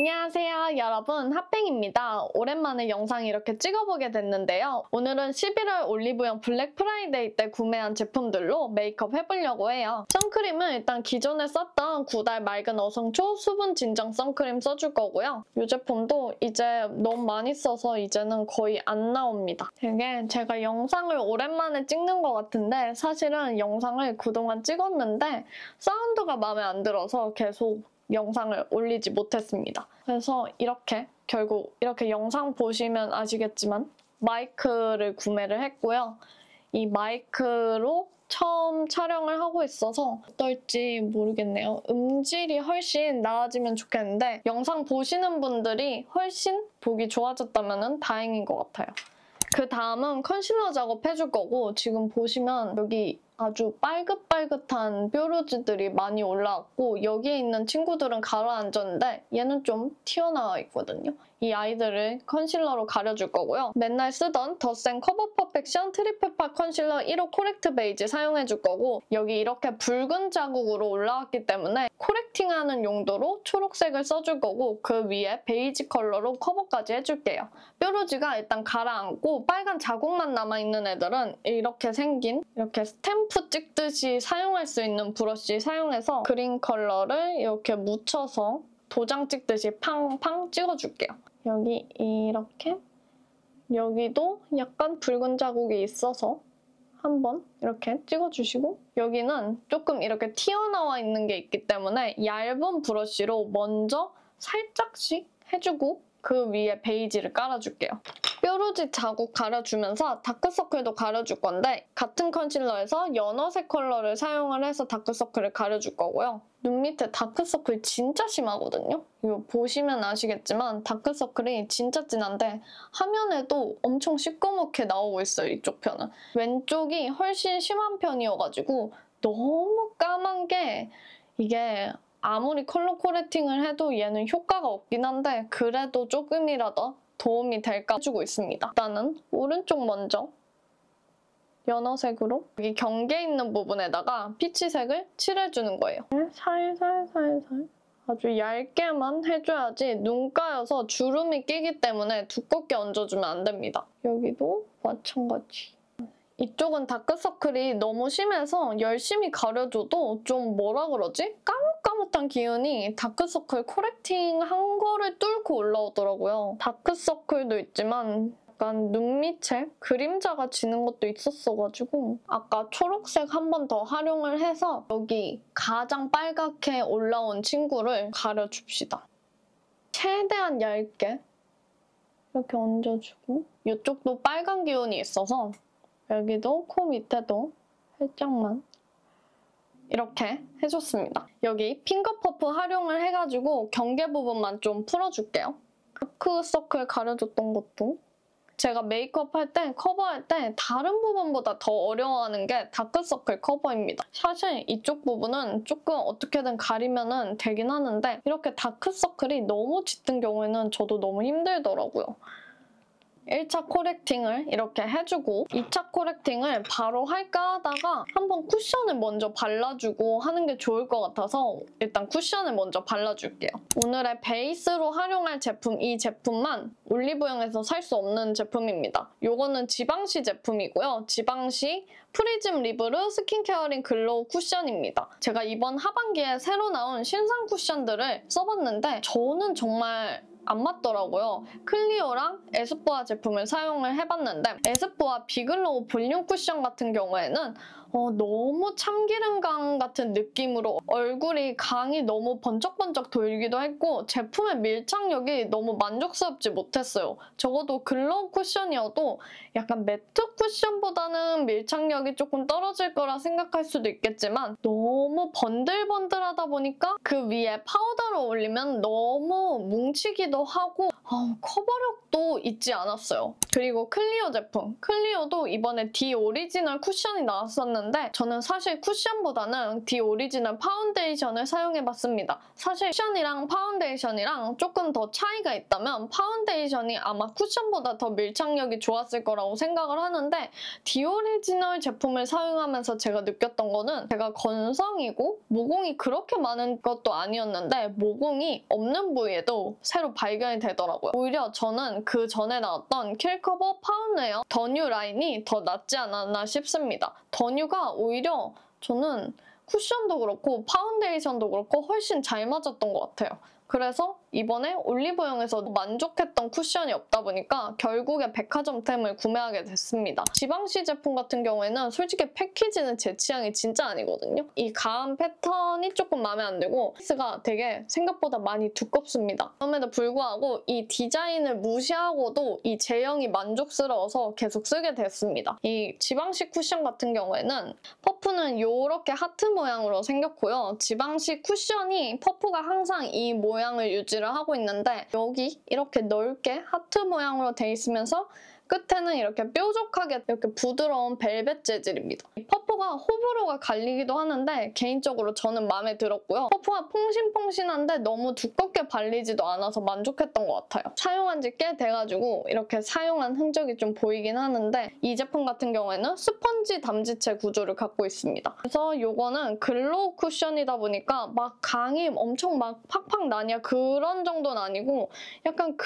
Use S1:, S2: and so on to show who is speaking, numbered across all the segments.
S1: 안녕하세요 여러분, 핫뱅입니다. 오랜만에 영상 이렇게 찍어보게 됐는데요. 오늘은 11월 올리브영 블랙 프라이데이 때 구매한 제품들로 메이크업 해보려고 해요. 선크림은 일단 기존에 썼던 구달 맑은 어성초 수분 진정 선크림 써줄 거고요. 이 제품도 이제 너무 많이 써서 이제는 거의 안 나옵니다. 되게 제가 영상을 오랜만에 찍는 것 같은데 사실은 영상을 그동안 찍었는데 사운드가 마음에 안 들어서 계속 영상을 올리지 못했습니다. 그래서 결국 이렇게 영상 보시면 아시겠지만 마이크를 구매를 했고요. 이 마이크로 처음 촬영을 하고 있어서 어떨지 모르겠네요. 음질이 훨씬 나아지면 좋겠는데 영상 보시는 분들이 훨씬 보기 좋아졌다면 다행인 것 같아요. 그 다음은 컨실러 작업해줄 거고 지금 보시면 여기 아주 빨긋빨긋한 뾰루지들이 많이 올라왔고 여기에 있는 친구들은 가라앉았는데 얘는 좀 튀어나와 있거든요. 이 아이들을 컨실러로 가려줄 거고요. 맨날 쓰던 더센 커버 퍼펙션 트리플 팟 컨실러 1호 코렉트 베이지 사용해줄 거고 여기 이렇게 붉은 자국으로 올라왔기 때문에 코렉팅하는 용도로 초록색을 써줄 거고 그 위에 베이지 컬러로 커버까지 해줄게요. 뾰루지가 일단 가라앉고 빨간 자국만 남아있는 애들은 이렇게 생긴 이렇게 스탬프 찍듯이 사용할 수 있는 브러쉬 사용해서 그린 컬러를 이렇게 묻혀서 도장 찍듯이 팡팡 찍어줄게요. 여기 이렇게 여기도 약간 붉은 자국이 있어서 한번 이렇게 찍어주시고 여기는 조금 이렇게 튀어나와 있는 게 있기 때문에 얇은 브러쉬로 먼저 살짝씩 해주고 그 위에 베이지를 깔아줄게요. 뾰루지 자국 가려주면서 다크서클도 가려줄 건데 같은 컨실러에서 연어색 컬러를 사용을 해서 다크서클을 가려줄 거고요. 눈 밑에 다크서클 진짜 심하거든요? 이거 보시면 아시겠지만 다크서클이 진짜 진한데 화면에도 엄청 시꺼멓게 나오고 있어요, 이쪽 편은. 왼쪽이 훨씬 심한 편이어가지고 너무 까만 게 이게 아무리 컬러 코렉팅을 해도 얘는 효과가 없긴 한데 그래도 조금이라도 도움이 될까 해주고 있습니다. 일단은 오른쪽 먼저 연어색으로 여기 경계 있는 부분에다가 피치색을 칠해주는 거예요. 살살살살 아주 얇게만 해줘야지 눈가여서 주름이 끼기 때문에 두껍게 얹어주면 안 됩니다. 여기도 마찬가지. 이쪽은 다크서클이 너무 심해서 열심히 가려줘도 좀 뭐라 그러지? 까뭇까뭇한 기운이 다크서클 코렉팅한 거를 뚫고 올라오더라고요. 다크서클도 있지만 약간 눈 밑에 그림자가 지는 것도 있었어가지고 아까 초록색 한 번 더 활용을 해서 여기 가장 빨갛게 올라온 친구를 가려줍시다. 최대한 얇게 이렇게 얹어주고 이쪽도 빨간 기운이 있어서 여기도 코 밑에도 살짝만 이렇게 해줬습니다. 여기 핑거 퍼프 활용을 해가지고 경계 부분만 좀 풀어줄게요. 다크서클 가려줬던 것도 제가 메이크업 할 때, 커버할 때 다른 부분보다 더 어려워하는 게 다크서클 커버입니다. 사실 이쪽 부분은 조금 어떻게든 가리면 되긴 하는데 이렇게 다크서클이 너무 짙은 경우에는 저도 너무 힘들더라고요. 1차 코렉팅을 이렇게 해주고 2차 코렉팅을 바로 할까 하다가 한번 쿠션을 먼저 발라주고 하는 게 좋을 것 같아서 일단 쿠션을 먼저 발라줄게요. 오늘의 베이스로 활용할 제품, 이 제품만 올리브영에서 살 수 없는 제품입니다. 이거는 지방시 제품이고요. 지방시 프리즘 리브르 스킨케어링 글로우 쿠션입니다. 제가 이번 하반기에 새로 나온 신상 쿠션들을 써봤는데 저는 정말 안 맞더라고요. 클리오랑 에스쁘아 제품을 사용을 해봤는데 에스쁘아 비글로우 볼륨 쿠션 같은 경우에는 너무 참기름강 같은 느낌으로 얼굴이 강이 너무 번쩍번쩍 돌기도 했고 제품의 밀착력이 너무 만족스럽지 못했어요. 적어도 글로우 쿠션이어도 약간 매트 쿠션보다는 밀착력이 조금 떨어질 거라 생각할 수도 있겠지만 너무 번들번들하다 보니까 그 위에 파우더를 올리면 너무 뭉치기도 하고 커버력도 있지 않았어요. 그리고 클리오 제품. 클리오도 이번에 디 오리지널 쿠션이 나왔었는데 있었는데 저는 사실 쿠션보다는 디 오리지널 파운데이션을 사용해봤습니다. 사실 쿠션이랑 파운데이션이랑 조금 더 차이가 있다면 파운데이션이 아마 쿠션보다 더 밀착력이 좋았을 거라고 생각을 하는데 디 오리지널 제품을 사용하면서 제가 느꼈던 거는 제가 건성이고 모공이 그렇게 많은 것도 아니었는데 모공이 없는 부위에도 새로 발견이 되더라고요. 오히려 저는 그 전에 나왔던 킬커버 파운웨어 더뉴 라인이 더 낫지 않았나 싶습니다. 더뉴가 오히려 저는 쿠션도 그렇고 파운데이션도 그렇고 훨씬 잘 맞았던 것 같아요. 그래서 이번에 올리브영에서 만족했던 쿠션이 없다 보니까 결국에 백화점템을 구매하게 됐습니다. 지방시 제품 같은 경우에는 솔직히 패키지는 제 취향이 진짜 아니거든요. 이 가한 패턴이 조금 마음에 안 들고 케이스가 되게 생각보다 많이 두껍습니다. 그럼에도 불구하고 이 디자인을 무시하고도 이 제형이 만족스러워서 계속 쓰게 됐습니다. 이 지방시 쿠션 같은 경우에는 퍼프는 이렇게 하트 모양으로 생겼고요. 지방시 쿠션이 퍼프가 항상 이 모양을 유지를 하고 있는데 여기 이렇게 넓게 하트 모양으로 돼 있으면서 끝에는 이렇게 뾰족하게 이렇게 부드러운 벨벳 재질입니다. 이 퍼프가 호불호가 갈리기도 하는데 개인적으로 저는 마음에 들었고요. 퍼프가 퐁신퐁신한데 너무 두껍게 발리지도 않아서 만족했던 것 같아요. 사용한 지 꽤 돼가지고 이렇게 사용한 흔적이 좀 보이긴 하는데 이 제품 같은 경우에는 스펀지 담지체 구조를 갖고 있습니다. 그래서 이거는 글로우 쿠션이다 보니까 막 강이 엄청 막 팍팍 나냐 그런 정도는 아니고 약간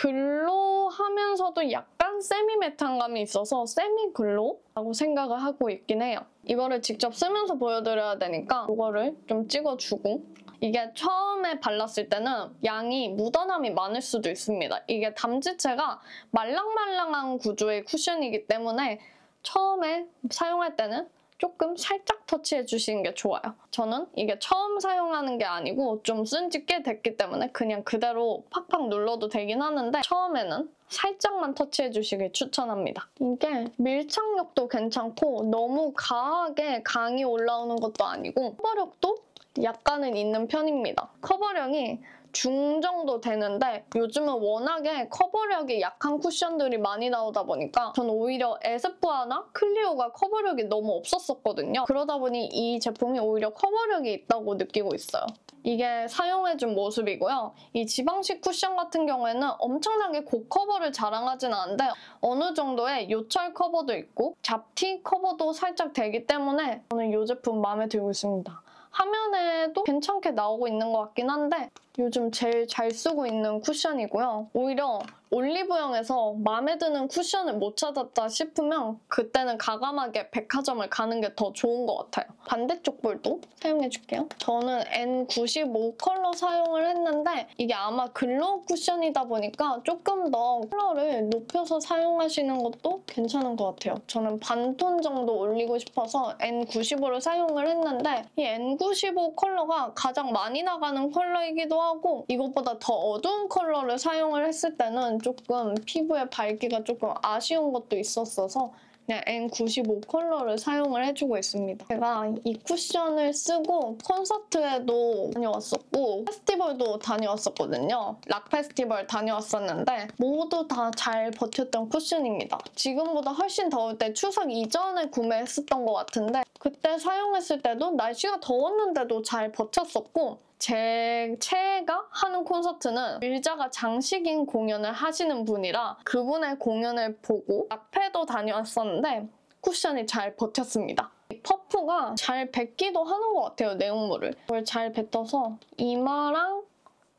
S1: 글로우하면서도 약간 세미매트한 감이 있어서 세미글로우라고 생각을 하고 있긴 해요. 이거를 직접 쓰면서 보여드려야 되니까 이거를 좀 찍어주고 이게 처음에 발랐을 때는 양이 묻어남이 많을 수도 있습니다. 이게 담지체가 말랑말랑한 구조의 쿠션이기 때문에 처음에 사용할 때는 조금 살짝 터치해 주시는 게 좋아요. 저는 이게 처음 사용하는 게 아니고 좀 쓴 지 꽤 됐기 때문에 그냥 그대로 팍팍 눌러도 되긴 하는데 처음에는 살짝만 터치해 주시길 추천합니다. 이게 밀착력도 괜찮고 너무 과하게 강이 올라오는 것도 아니고 커버력도 약간은 있는 편입니다. 커버력이 중 정도 되는데 요즘은 워낙에 커버력이 약한 쿠션들이 많이 나오다 보니까 저는 오히려 에스쁘아나 클리오가 커버력이 너무 없었거든요. 그러다 보니 이 제품이 오히려 커버력이 있다고 느끼고 있어요. 이게 사용해준 모습이고요. 이 지방식 쿠션 같은 경우에는 엄청나게 고커버를 자랑하진 않은데 어느 정도의 요철 커버도 있고 잡티 커버도 살짝 되기 때문에 저는 이 제품 마음에 들고 있습니다. 화면에도 괜찮게 나오고 있는 것 같긴 한데 요즘 제일 잘 쓰고 있는 쿠션이고요. 오히려 올리브영에서 마음에 드는 쿠션을 못 찾았다 싶으면 그때는 과감하게 백화점을 가는 게 더 좋은 것 같아요. 반대쪽 볼도 사용해줄게요. 저는 N95 컬러 사용을 했는데 이게 아마 글로우 쿠션이다 보니까 조금 더 컬러를 높여서 사용하시는 것도 괜찮은 것 같아요. 저는 반톤 정도 올리고 싶어서 N95를 사용을 했는데 이 N95 컬러가 가장 많이 나가는 컬러이기도 하고 이것보다 더 어두운 컬러를 사용을 했을 때는 조금 피부에 밝기가 조금 아쉬운 것도 있었어서 그냥 N95 컬러를 사용을 해주고 있습니다. 제가 이 쿠션을 쓰고 콘서트에도 다녀왔었고 페스티벌도 다녀왔었거든요. 락 페스티벌 다녀왔었는데 모두 다 잘 버텼던 쿠션입니다. 지금보다 훨씬 더울 때 추석 이전에 구매했었던 것 같은데 그때 사용했을 때도 날씨가 더웠는데도 잘 버텼었고 제 최애가 하는 콘서트는 의자가 장식인 공연을 하시는 분이라 그분의 공연을 보고 앞에도 다녀왔었는데 쿠션이 잘 버텼습니다. 퍼프가 잘 뱉기도 하는 것 같아요, 내용물을. 이걸 잘 뱉어서 이마랑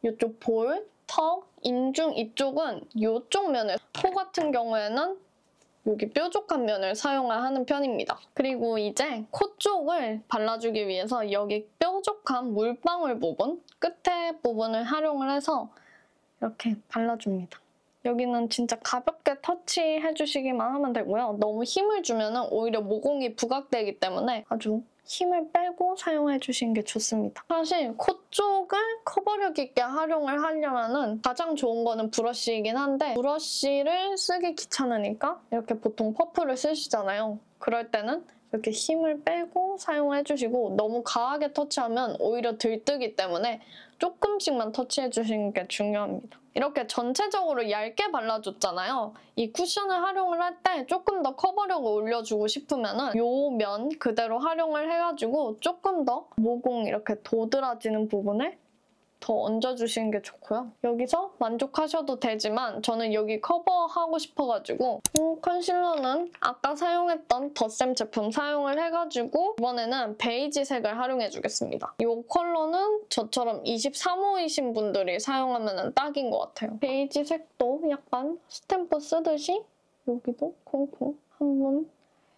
S1: 이쪽 볼, 턱, 인중 이쪽은 이쪽 면을 코 같은 경우에는 여기 뾰족한 면을 사용을 하는 편입니다. 그리고 이제 코 쪽을 발라주기 위해서 여기 뾰족한 물방울 부분, 끝에 부분을 활용을 해서 이렇게 발라줍니다. 여기는 진짜 가볍게 터치해주시기만 하면 되고요. 너무 힘을 주면 오히려 모공이 부각되기 때문에 아주 힘을 빼고 사용해주시는 게 좋습니다. 사실 코 쪽을 커버력 있게 활용을 하려면 가장 좋은 거는 브러쉬이긴 한데 브러쉬를 쓰기 귀찮으니까 이렇게 보통 퍼프를 쓰시잖아요. 그럴 때는 이렇게 힘을 빼고 사용해주시고 너무 과하게 터치하면 오히려 들뜨기 때문에 조금씩만 터치해주시는 게 중요합니다. 이렇게 전체적으로 얇게 발라줬잖아요. 이 쿠션을 활용을 할 때 조금 더 커버력을 올려주고 싶으면은 요 면 그대로 활용을 해가지고 조금 더 모공 이렇게 도드라지는 부분을 더 얹어주시는 게 좋고요. 여기서 만족하셔도 되지만 저는 여기 커버하고 싶어가지고 컨실러는 아까 사용했던 더샘 제품 사용을 해가지고 이번에는 베이지색을 활용해주겠습니다. 이 컬러는 저처럼 23호이신 분들이 사용하면 딱인 것 같아요. 베이지색도 약간 스탬프 쓰듯이 여기도 콩콩 한번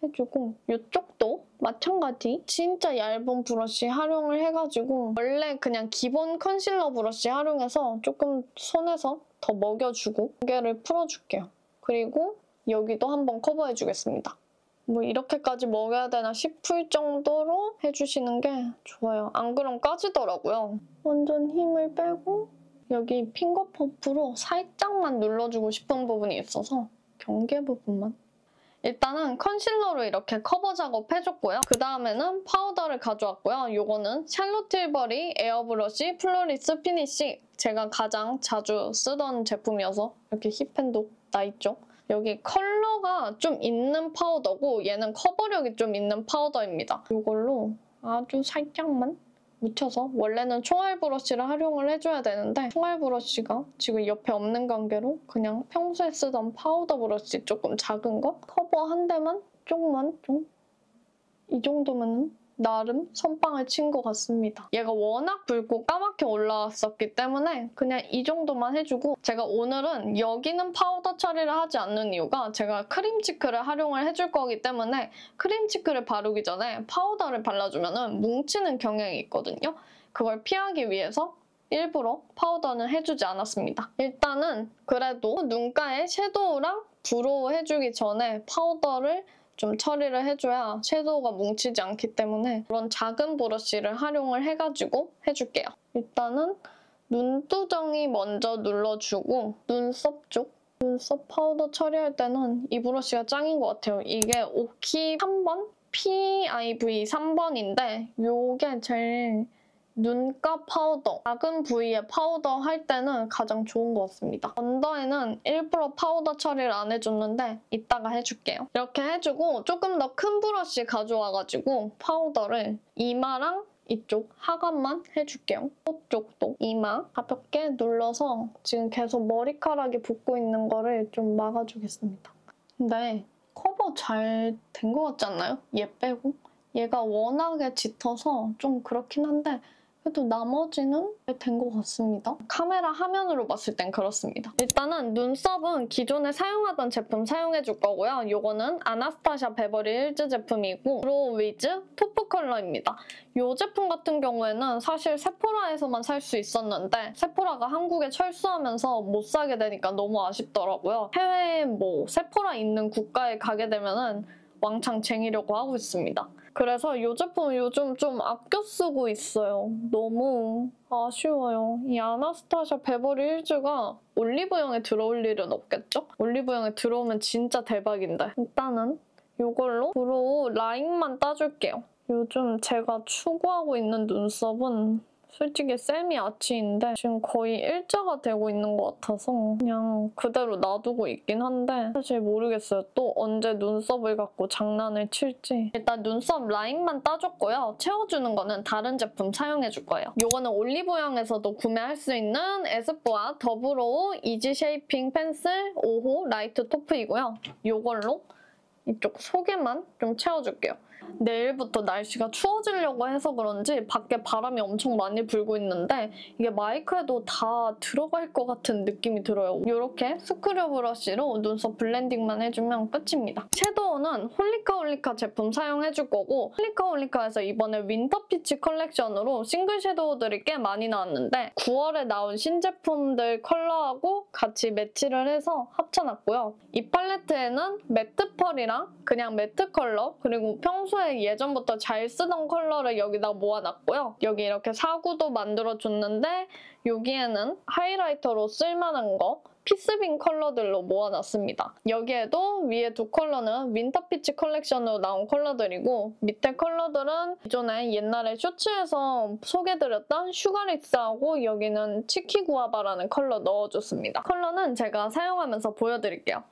S1: 해주고 이쪽도 마찬가지 진짜 얇은 브러쉬 활용을 해가지고 원래 그냥 기본 컨실러 브러쉬 활용해서 조금 손에서 더 먹여주고 무게를 풀어줄게요. 그리고 여기도 한번 커버해주겠습니다. 뭐 이렇게까지 먹여야 되나 싶을 정도로 해주시는 게 좋아요. 안 그럼 까지더라고요. 완전 힘을 빼고 여기 핑거 퍼프로 살짝만 눌러주고 싶은 부분이 있어서 경계 부분만. 일단은 컨실러로 이렇게 커버 작업 해줬고요. 그 다음에는 파우더를 가져왔고요. 이거는 샬롯 tilbury 에어브러쉬 플로리스 피니쉬. 제가 가장 자주 쓰던 제품이어서 이렇게 힙핸도 나있죠? 여기 컬러가 좀 있는 파우더고 얘는 커버력이 좀 있는 파우더입니다. 이걸로 아주 살짝만 묻혀서 원래는 총알 브러쉬를 활용을 해줘야 되는데 총알 브러쉬가 지금 옆에 없는 관계로 그냥 평소에 쓰던 파우더 브러쉬 조금 작은 거 커버 한 대만 조금만 좀 이 정도면 나름 선빵을 친 것 같습니다. 얘가 워낙 붉고 까맣게 올라왔었기 때문에 그냥 이 정도만 해주고 제가 오늘은 여기는 파우더 처리를 하지 않는 이유가 제가 크림치크를 활용을 해줄 거기 때문에 크림치크를 바르기 전에 파우더를 발라주면 뭉치는 경향이 있거든요. 그걸 피하기 위해서 일부러 파우더는 해주지 않았습니다. 일단은 그래도 눈가에 섀도우랑 브로우 해주기 전에 파우더를 좀 처리를 해줘야 섀도우가 뭉치지 않기 때문에 그런 작은 브러쉬를 활용을 해가지고 해줄게요. 일단은 눈두덩이 먼저 눌러주고 눈썹 쪽 눈썹 파우더 처리할 때는 이 브러쉬가 짱인 것 같아요. 이게 오키 3번? PIV 3번인데 이게 제일 눈가 파우더, 작은 부위에 파우더 할 때는 가장 좋은 것 같습니다. 언더에는 일부러 파우더 처리를 안 해줬는데 이따가 해줄게요. 이렇게 해주고 조금 더 큰 브러쉬 가져와가지고 파우더를 이마랑 이쪽 하관만 해줄게요. 코 쪽도 이마 가볍게 눌러서 지금 계속 머리카락이 붙고 있는 거를 좀 막아주겠습니다. 근데 커버 잘 된 것 같지 않나요? 얘 빼고? 얘가 워낙에 짙어서 좀 그렇긴 한데 그래도 나머지는 된 것 같습니다. 카메라 화면으로 봤을 땐 그렇습니다. 일단은 눈썹은 기존에 사용하던 제품 사용해줄 거고요. 이거는 아나스타샤 베버리 힐즈 제품이고 브로우 위즈 토프 컬러입니다. 이 제품 같은 경우에는 사실 세포라에서만 살 수 있었는데 세포라가 한국에 철수하면서 못 사게 되니까 너무 아쉽더라고요. 해외에 뭐 세포라 있는 국가에 가게 되면은 왕창 쟁이려고 하고 있습니다. 그래서 이 제품 요즘 좀 아껴 쓰고 있어요. 너무 아쉬워요. 이 아나스타샤 베버리 힐즈가 올리브영에 들어올 일은 없겠죠? 올리브영에 들어오면 진짜 대박인데. 일단은 이걸로 브로우 라인만 따줄게요. 요즘 제가 추구하고 있는 눈썹은 솔직히 세미 아치인데 지금 거의 일자가 되고 있는 것 같아서 그냥 그대로 놔두고 있긴 한데 사실 모르겠어요. 또 언제 눈썹을 갖고 장난을 칠지. 일단 눈썹 라인만 따줬고요. 채워주는 거는 다른 제품 사용해줄 거예요. 이거는 올리브영에서도 구매할 수 있는 에스쁘아 더브로우 이지 쉐이핑 펜슬 5호 라이트 토프이고요. 이걸로 이쪽 속에만 좀 채워줄게요. 내일부터 날씨가 추워지려고 해서 그런지 밖에 바람이 엄청 많이 불고 있는데 이게 마이크에도 다 들어갈 것 같은 느낌이 들어요. 이렇게 스크류 브러쉬로 눈썹 블렌딩만 해주면 끝입니다. 섀도우는 홀리카 제품 사용해줄 거고 홀리카에서 이번에 윈터 피치 컬렉션으로 싱글 섀도우들이 꽤 많이 나왔는데 9월에 나온 신제품들 컬러하고 같이 매치를 해서 합쳐놨고요. 이 팔레트에는 매트 펄이랑 그냥 매트 컬러 그리고 평소에 예전부터 잘 쓰던 컬러를 여기다 모아놨고요. 여기 이렇게 사구도 만들어줬는데 여기에는 하이라이터로 쓸만한 거 피스빈 컬러들로 모아놨습니다. 여기에도 위에 두 컬러는 윈터피치 컬렉션으로 나온 컬러들이고 밑에 컬러들은 기존에 옛날에 쇼츠에서 소개드렸던 슈가릭스하고 여기는 치키구아바라는 컬러 넣어줬습니다. 컬러는 제가 사용하면서 보여드릴게요.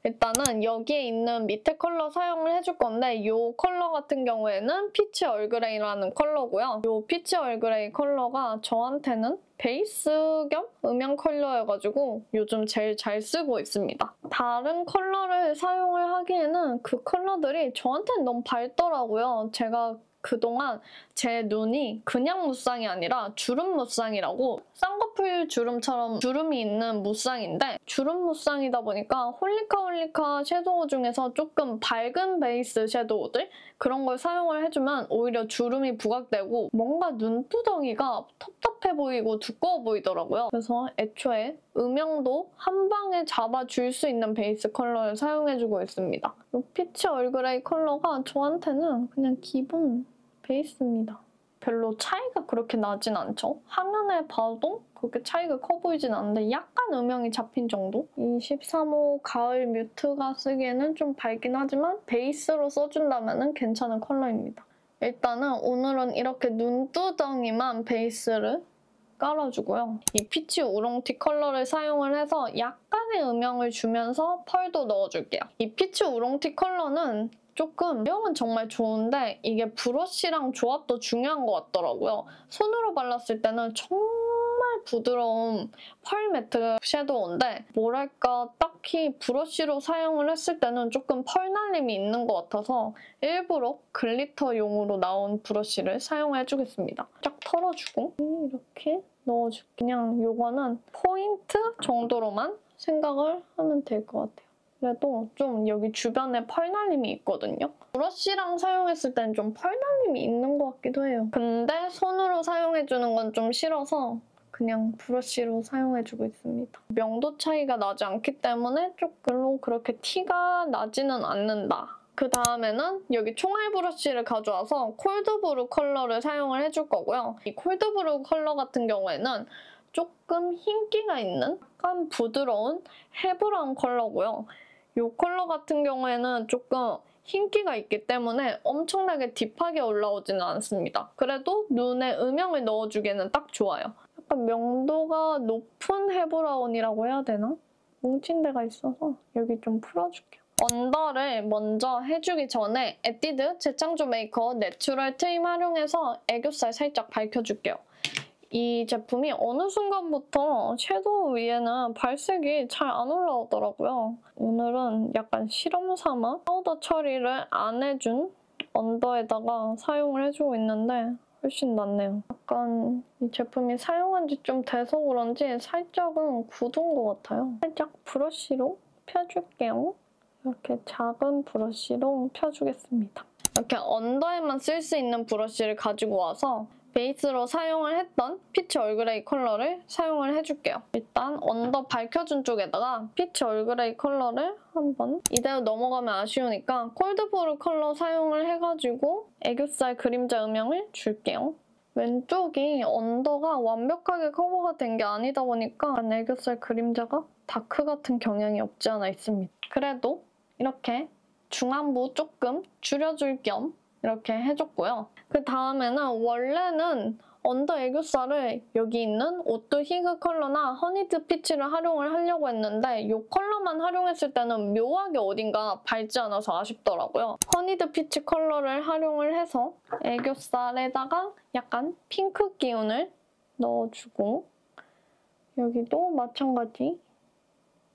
S1: 일단은 여기에 있는 밑에 컬러 사용을 해줄 건데 이 컬러 같은 경우에는 피치 얼그레이라는 컬러고요. 이 피치 얼그레이 컬러가 저한테는 베이스 겸 음영 컬러여가지고 요즘 제일 잘 쓰고 있습니다. 다른 컬러를 사용을 하기에는 그 컬러들이 저한테는 너무 밝더라고요. 제가 그동안 제 눈이 그냥 무쌍이 아니라 주름 무쌍이라고 쌍꺼풀 주름처럼 주름이 있는 무쌍인데 주름 무쌍이다 보니까 홀리카 섀도우 중에서 조금 밝은 베이스 섀도우들 그런 걸 사용을 해주면 오히려 주름이 부각되고 뭔가 눈두덩이가 텁텁해 보이고 두꺼워 보이더라고요. 그래서 애초에 음영도 한 방에 잡아줄 수 있는 베이스 컬러를 사용해주고 있습니다. 이 피치 얼그레이 컬러가 저한테는 그냥 기본 베이스입니다. 별로 차이가 그렇게 나진 않죠. 화면에 봐도 그렇게 차이가 커 보이진 않는데 약간 음영이 잡힌 정도? 23호 가을 뮤트가 쓰기에는 좀 밝긴 하지만 베이스로 써준다면 괜찮은 컬러입니다. 일단은 오늘은 이렇게 눈두덩이만 베이스를 깔아주고요. 이 피치 우롱티 컬러를 사용을 해서 약간의 음영을 주면서 펄도 넣어줄게요. 이 피치 우롱티 컬러는 조금 내용은 정말 좋은데 이게 브러쉬랑 조합도 중요한 것 같더라고요. 손으로 발랐을 때는 정말 부드러운 펄 매트 섀도우인데 뭐랄까 딱히 브러쉬로 사용을 했을 때는 조금 펄날림이 있는 것 같아서 일부러 글리터용으로 나온 브러쉬를 사용해주겠습니다. 쫙 털어주고 이렇게 넣어줄게요. 그냥 요거는 포인트 정도로만 생각을 하면 될 것 같아요. 그래도 좀 여기 주변에 펄날림이 있거든요. 브러쉬랑 사용했을 땐 좀 펄날림이 있는 것 같기도 해요. 근데 손으로 사용해주는 건 좀 싫어서 그냥 브러쉬로 사용해주고 있습니다. 명도 차이가 나지 않기 때문에 조금 그렇게 티가 나지는 않는다. 그 다음에는 여기 총알 브러쉬를 가져와서 콜드브루 컬러를 사용을 해줄 거고요. 이 콜드브루 컬러 같은 경우에는 조금 흰기가 있는 약간 부드러운 해브라운 컬러고요. 이 컬러 같은 경우에는 조금 흰기가 있기 때문에 엄청나게 딥하게 올라오지는 않습니다. 그래도 눈에 음영을 넣어주기에는 딱 좋아요. 약간 명도가 높은 해브라운이라고 해야 되나? 뭉친 데가 있어서 여기 좀 풀어줄게요. 언더를 먼저 해주기 전에 에뛰드 재창조 메이커 내추럴 트임 활용해서 애교살 살짝 밝혀줄게요. 이 제품이 어느 순간부터 섀도우 위에는 발색이 잘 안 올라오더라고요. 오늘은 약간 실험 삼아 파우더 처리를 안 해준 언더에다가 사용을 해주고 있는데 훨씬 낫네요. 약간 이 제품이 사용한 지 좀 돼서 그런지 살짝은 굳은 것 같아요. 살짝 브러쉬로 펴줄게요. 이렇게 작은 브러쉬로 펴주겠습니다. 이렇게 언더에만 쓸 수 있는 브러쉬를 가지고 와서 베이스로 사용을 했던 피치 얼그레이 컬러를 사용을 해줄게요. 일단 언더 밝혀준 쪽에다가 피치 얼그레이 컬러를 한번 이대로 넘어가면 아쉬우니까 콜드브루 컬러 사용을 해가지고 애교살 그림자 음영을 줄게요. 왼쪽이 언더가 완벽하게 커버가 된 게 아니다 보니까 애교살 그림자가 다크 같은 경향이 없지 않아 있습니다. 그래도 이렇게 중안부 조금 줄여줄 겸 이렇게 해줬고요. 그 다음에는 원래는 언더 애교살을 여기 있는 오뚜 히그 컬러나 허니드 피치를 활용을 하려고 했는데 이 컬러만 활용했을 때는 묘하게 어딘가 밝지 않아서 아쉽더라고요. 허니드 피치 컬러를 활용을 해서 애교살에다가 약간 핑크 기운을 넣어주고 여기도 마찬가지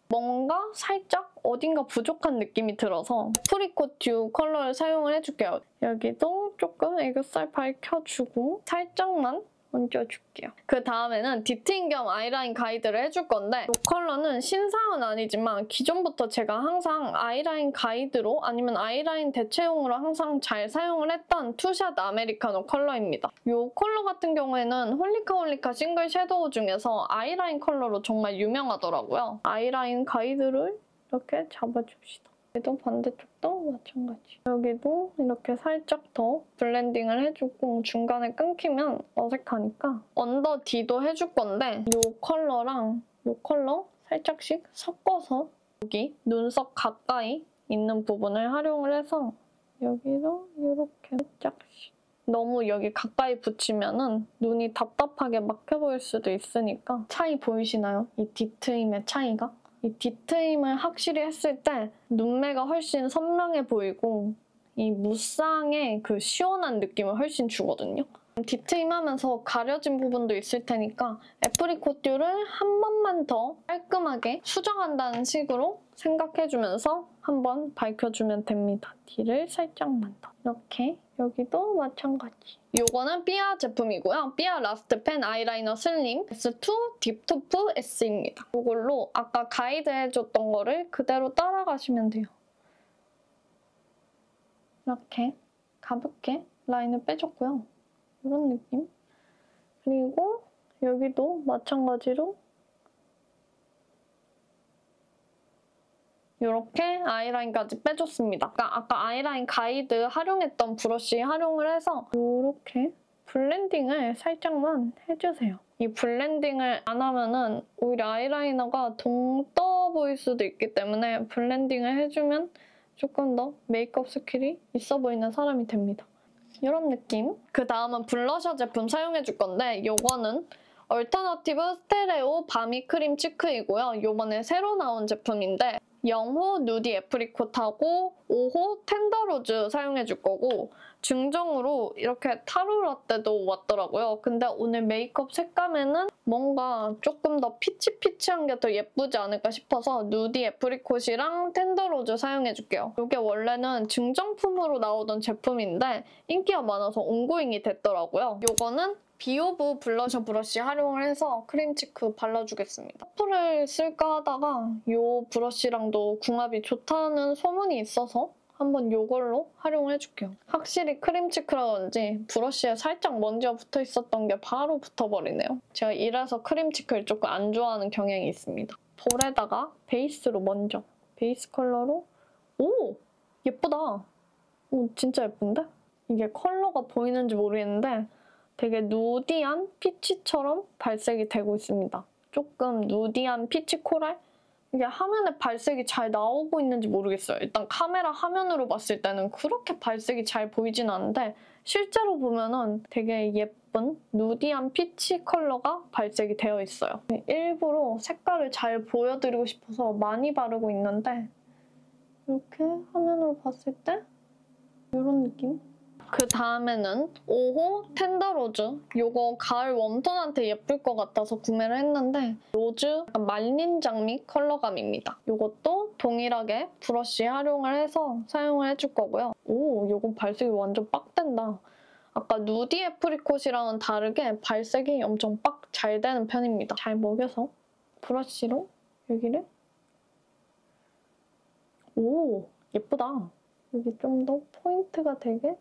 S1: 뭔가 살짝 어딘가 부족한 느낌이 들어서 프리코 듀 컬러를 사용을 해줄게요. 여기도 조금 애교살 밝혀주고 살짝만 얹어줄게요. 그 다음에는 디트인 겸 아이라인 가이드를 해줄 건데 이 컬러는 신상은 아니지만 기존부터 제가 항상 아이라인 가이드로 아니면 아이라인 대체용으로 항상 잘 사용을 했던 투샷 아메리카노 컬러입니다. 이 컬러 같은 경우에는 홀리카 싱글 섀도우 중에서 아이라인 컬러로 정말 유명하더라고요. 아이라인 가이드를 이렇게 잡아줍시다. 여기도 반대쪽도 마찬가지. 여기도 이렇게 살짝 더 블렌딩을 해주고 중간에 끊기면 어색하니까 언더 D도 해줄 건데 이 컬러랑 이 컬러 살짝씩 섞어서 여기 눈썹 가까이 있는 부분을 활용을 해서 여기로 이렇게 살짝씩 너무 여기 가까이 붙이면은 눈이 답답하게 막혀 보일 수도 있으니까 차이 보이시나요? 이 뒤트임의 차이가? 이 뒤트임을 확실히 했을 때 눈매가 훨씬 선명해 보이고 이 무쌍의 그 시원한 느낌을 훨씬 주거든요. 뒤트임하면서 가려진 부분도 있을 테니까 애프리콧 듀를 한 번만 더 깔끔하게 수정한다는 식으로 생각해주면서 한번 밝혀주면 됩니다. 뒤를 살짝만 더. 이렇게 여기도 마찬가지. 요거는 삐아 제품이고요. 삐아 라스트 펜 아이라이너 슬림 S2 딥토프 S입니다. 이걸로 아까 가이드 해줬던 거를 그대로 따라가시면 돼요. 이렇게 가볍게 라인을 빼줬고요. 이런 느낌. 그리고 여기도 마찬가지로 이렇게 아이라인까지 빼줬습니다. 아까 아이라인 가이드 활용했던 브러쉬 활용을 해서 이렇게 블렌딩을 살짝만 해주세요. 이 블렌딩을 안 하면은 오히려 아이라이너가 동떠 보일 수도 있기 때문에 블렌딩을 해주면 조금 더 메이크업 스킬이 있어 보이는 사람이 됩니다. 이런 느낌. 그 다음은 블러셔 제품 사용해줄 건데 이거는 얼터너티브 스테레오 바미 크림 치크이고요. 이번에 새로 나온 제품인데 0호 누디 애프리콧하고 5호 텐더로즈 사용해줄 거고 증정으로 이렇게 타로 라떼도 왔더라고요. 근데 오늘 메이크업 색감에는 뭔가 조금 더 피치피치한 게 더 예쁘지 않을까 싶어서 누디 애프리콧이랑 텐더로즈 사용해줄게요. 이게 원래는 증정품으로 나오던 제품인데 인기가 많아서 온고잉이 됐더라고요. 이거는 비오브 블러셔 브러쉬 활용을 해서 크림치크 발라주겠습니다. 퍼플을 쓸까 하다가 이 브러쉬랑도 궁합이 좋다는 소문이 있어서 한번 이걸로 활용을 해줄게요. 확실히 크림치크라 그런지 브러쉬에 살짝 먼지가 붙어 있었던 게 바로 붙어버리네요. 제가 이래서 크림치크를 조금 안 좋아하는 경향이 있습니다. 볼에다가 베이스로 먼저 베이스 컬러로 오! 예쁘다! 오, 진짜 예쁜데? 이게 컬러가 보이는지 모르겠는데 되게 누디한 피치처럼 발색이 되고 있습니다. 조금 누디한 피치 코랄? 이게 화면에 발색이 잘 나오고 있는지 모르겠어요. 일단 카메라 화면으로 봤을 때는 그렇게 발색이 잘 보이진 않는데 실제로 보면은 되게 예쁜 누디한 피치 컬러가 발색이 되어 있어요. 일부러 색깔을 잘 보여드리고 싶어서 많이 바르고 있는데 이렇게 화면으로 봤을 때 이런 느낌? 그 다음에는 5호 텐더로즈. 이거 가을 웜톤한테 예쁠 것 같아서 구매를 했는데 로즈 약간 말린 장미 컬러감입니다. 이것도 동일하게 브러쉬 활용을 해서 사용을 해줄 거고요. 오, 이거 발색이 완전 빡 된다. 아까 누디 애프리콧이랑은 다르게 발색이 엄청 빡 잘 되는 편입니다. 잘 먹여서 브러쉬로 여기를 오, 예쁘다. 여기 좀 더 포인트가 되게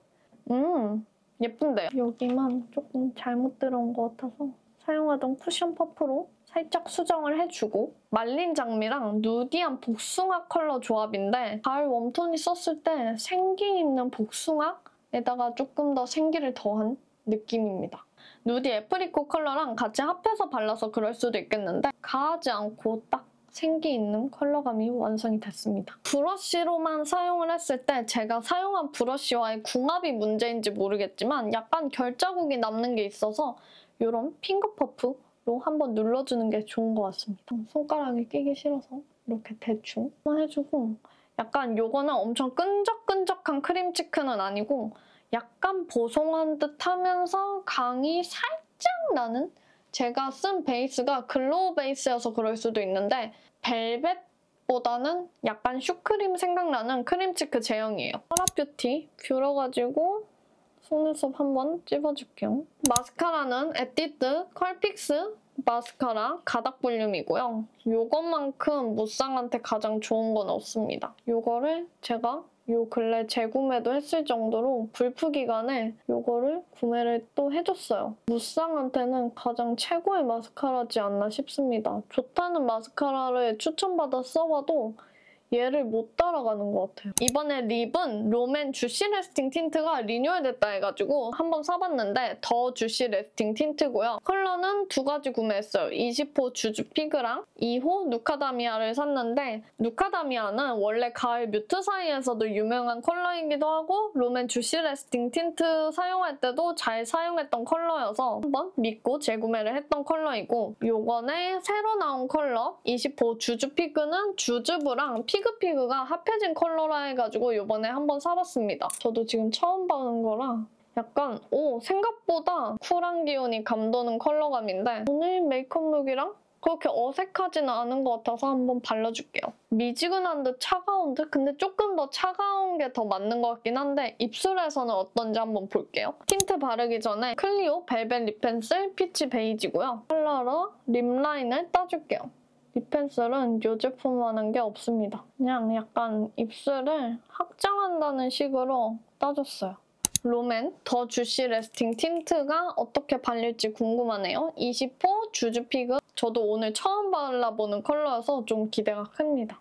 S1: 예쁜데요? 여기만 조금 잘못 들어온 것 같아서 사용하던 쿠션 퍼프로 살짝 수정을 해주고 말린 장미랑 누디한 복숭아 컬러 조합인데 가을 웜톤이 썼을 때 생기 있는 복숭아에다가 조금 더 생기를 더한 느낌입니다. 누디 애프리콧 컬러랑 같이 합해서 발라서 그럴 수도 있겠는데 가하지 않고 딱 생기 있는 컬러감이 완성이 됐습니다. 브러쉬로만 사용을 했을 때 제가 사용한 브러쉬와의 궁합이 문제인지 모르겠지만 약간 결자국이 남는 게 있어서 이런 핑거 퍼프로 한번 눌러주는 게 좋은 것 같습니다. 손가락에 끼기 싫어서 이렇게 대충 해주고 약간 요거는 엄청 끈적끈적한 크림치크는 아니고 약간 보송한 듯 하면서 강이 살짝 나는 제가 쓴 베이스가 글로우 베이스여서 그럴 수도 있는데 벨벳보다는 약간 슈크림 생각나는 크림치크 제형이에요. 파라뷰티 뷰러가지고 속눈썹 한번 찝어줄게요. 마스카라는 에뛰드 컬픽스 마스카라 가닥 볼륨이고요. 이것만큼 무쌍한테 가장 좋은 건 없습니다. 이거를 제가 요 근래 재구매도 했을 정도로 불프 기간에 이거를 구매를 또 해줬어요. 무쌍한테는 가장 최고의 마스카라지 않나 싶습니다. 좋다는 마스카라를 추천받아 써봐도 얘를 못 따라가는 것 같아요. 이번에 립은 롬앤 주시 레스팅 틴트가 리뉴얼됐다 해가지고 한번 써봤는데 더 주시 레스팅 틴트고요. 컬러는 두 가지 구매했어요. 20호 주주 피그랑 2호 누카다미아를 샀는데 누카다미아는 원래 가을 뮤트 사이에서도 유명한 컬러이기도 하고 롬앤 주시 레스팅 틴트 사용할 때도 잘 사용했던 컬러여서 한번 믿고 재구매를 했던 컬러이고 요번에 새로 나온 컬러 20호 주주 피그는 주주부랑 피그피그가 합해진 컬러라 해가지고 이번에 한번 사봤습니다. 저도 지금 처음 보는 거라 약간 생각보다 쿨한 기운이 감도는 컬러감인데 오늘 메이크업룩이랑 그렇게 어색하지는 않은 것 같아서 한번 발라줄게요. 미지근한 듯 차가운 듯? 근데 조금 더 차가운 게 더 맞는 것 같긴 한데 입술에서는 어떤지 한번 볼게요. 틴트 바르기 전에 클리오 벨벳 립 펜슬 피치 베이지고요. 컬러로 립 라인을 따줄게요. 립 펜슬은 이 제품만한 게 없습니다. 그냥 약간 입술을 확장한다는 식으로 따줬어요. 롬앤 더 주시 레스팅 틴트가 어떻게 발릴지 궁금하네요. 20호 주주 피그. 저도 오늘 처음 발라보는 컬러여서 좀 기대가 큽니다.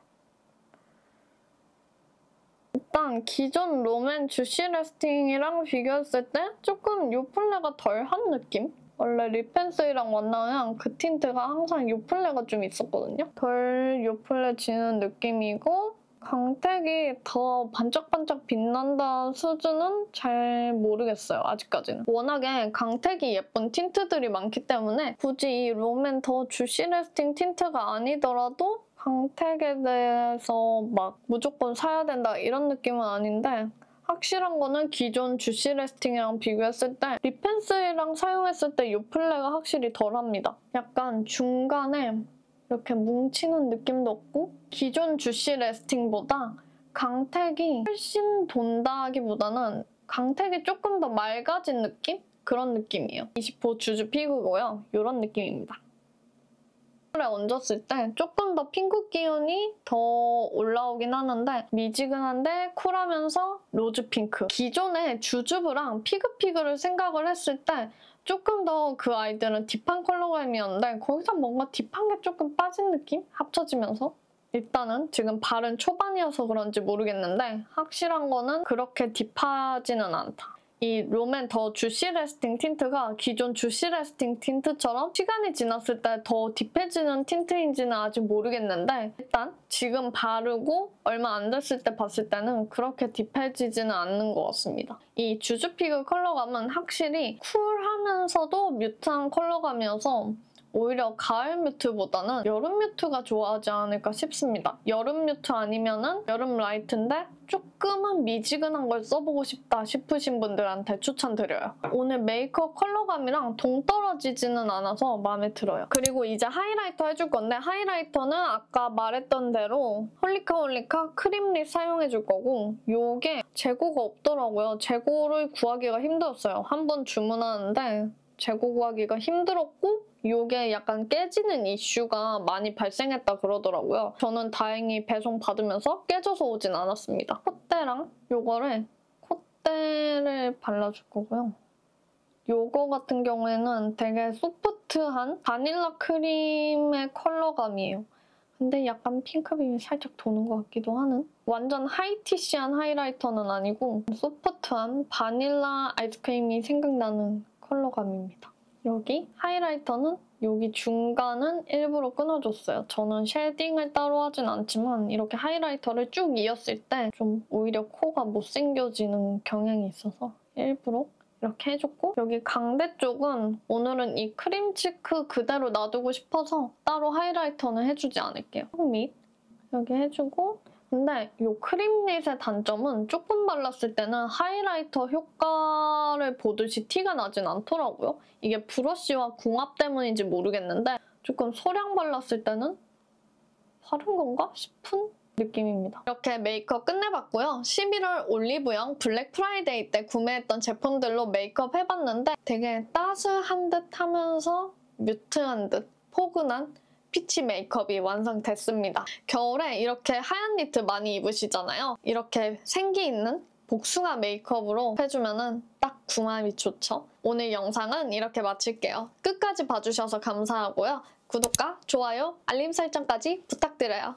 S1: 일단 기존 롬앤 주시 레스팅이랑 비교했을 때 조금 요플레가 덜한 느낌? 원래 립 펜슬이랑 만나면 그 틴트가 항상 요플레가 좀 있었거든요. 덜 요플레지는 느낌이고 광택이 더 반짝반짝 빛난다 수준은 잘 모르겠어요, 아직까지는. 워낙에 광택이 예쁜 틴트들이 많기 때문에 굳이 이 롬앤 더 주시 레스팅 틴트가 아니더라도 광택에 대해서 막 무조건 사야 된다 이런 느낌은 아닌데 확실한 거는 기존 주시 레스팅이랑 비교했을 때 립 펜슬이랑 사용했을 때 요플레가 확실히 덜합니다. 약간 중간에 이렇게 뭉치는 느낌도 없고 기존 주시 레스팅보다 광택이 훨씬 돈다기보다는 광택이 조금 더 맑아진 느낌? 그런 느낌이에요. 20호 주주 피그고요. 이런 느낌입니다. 에 얹었을 때 조금 더 핑크 기운이 더 올라오긴 하는데 미지근한데 쿨하면서 로즈 핑크. 기존에 주주부랑 피그피그를 생각을 했을 때 조금 더 그 아이들은 딥한 컬러감이었는데 거기서 뭔가 딥한 게 조금 빠진 느낌? 합쳐지면서? 일단은 지금 바른 초반이어서 그런지 모르겠는데 확실한 거는 그렇게 딥하지는 않다. 이 롬앤 더 주시 레스팅 틴트가 기존 주시 레스팅 틴트처럼 시간이 지났을 때 더 딥해지는 틴트인지는 아직 모르겠는데 일단 지금 바르고 얼마 안 됐을 때 봤을 때는 그렇게 딥해지지는 않는 것 같습니다. 이 주주피그 컬러감은 확실히 쿨하면서도 뮤트한 컬러감이어서 오히려 가을 뮤트보다는 여름 뮤트가 좋아하지 않을까 싶습니다. 여름 뮤트 아니면은 여름 라이트인데 조금은 미지근한 걸 써보고 싶다 싶으신 분들한테 추천드려요. 오늘 메이크업 컬러감이랑 동떨어지지는 않아서 마음에 들어요. 그리고 이제 하이라이터 해줄 건데 하이라이터는 아까 말했던 대로 홀리카 크림립 사용해줄 거고 이게 재고가 없더라고요. 재고를 구하기가 힘들었어요. 한 번 주문하는데 재고 구하기가 힘들었고 이게 약간 깨지는 이슈가 많이 발생했다 그러더라고요. 저는 다행히 배송 받으면서 깨져서 오진 않았습니다. 콧대랑 요거를 콧대를 발라줄 거고요. 요거 같은 경우에는 되게 소프트한 바닐라 크림의 컬러감이에요. 근데 약간 핑크빔이 살짝 도는 것 같기도 하는? 완전 하이티시한 하이라이터는 아니고 소프트한 바닐라 아이스크림이 생각나는 컬러감입니다. 여기 하이라이터는 여기 중간은 일부러 끊어줬어요. 저는 쉐딩을 따로 하진 않지만 이렇게 하이라이터를 쭉 이었을 때 좀 오히려 코가 못생겨지는 경향이 있어서 일부러 이렇게 해줬고 여기 강대 쪽은 오늘은 이 크림치크 그대로 놔두고 싶어서 따로 하이라이터는 해주지 않을게요. 밑 여기 해주고 근데 이 크림릿의 단점은 조금 발랐을 때는 하이라이터 효과를 보듯이 티가 나진 않더라고요. 이게 브러쉬와 궁합 때문인지 모르겠는데 조금 소량 발랐을 때는 다른 건가 싶은 느낌입니다. 이렇게 메이크업 끝내봤고요. 11월 올리브영 블랙 프라이데이 때 구매했던 제품들로 메이크업 해봤는데 되게 따스한 듯 하면서 뮤트한 듯 포근한 피치 메이크업이 완성됐습니다. 겨울에 이렇게 하얀 니트 많이 입으시잖아요. 이렇게 생기 있는 복숭아 메이크업으로 해주면 딱 궁합이 좋죠. 오늘 영상은 이렇게 마칠게요. 끝까지 봐주셔서 감사하고요. 구독과 좋아요, 알림 설정까지 부탁드려요.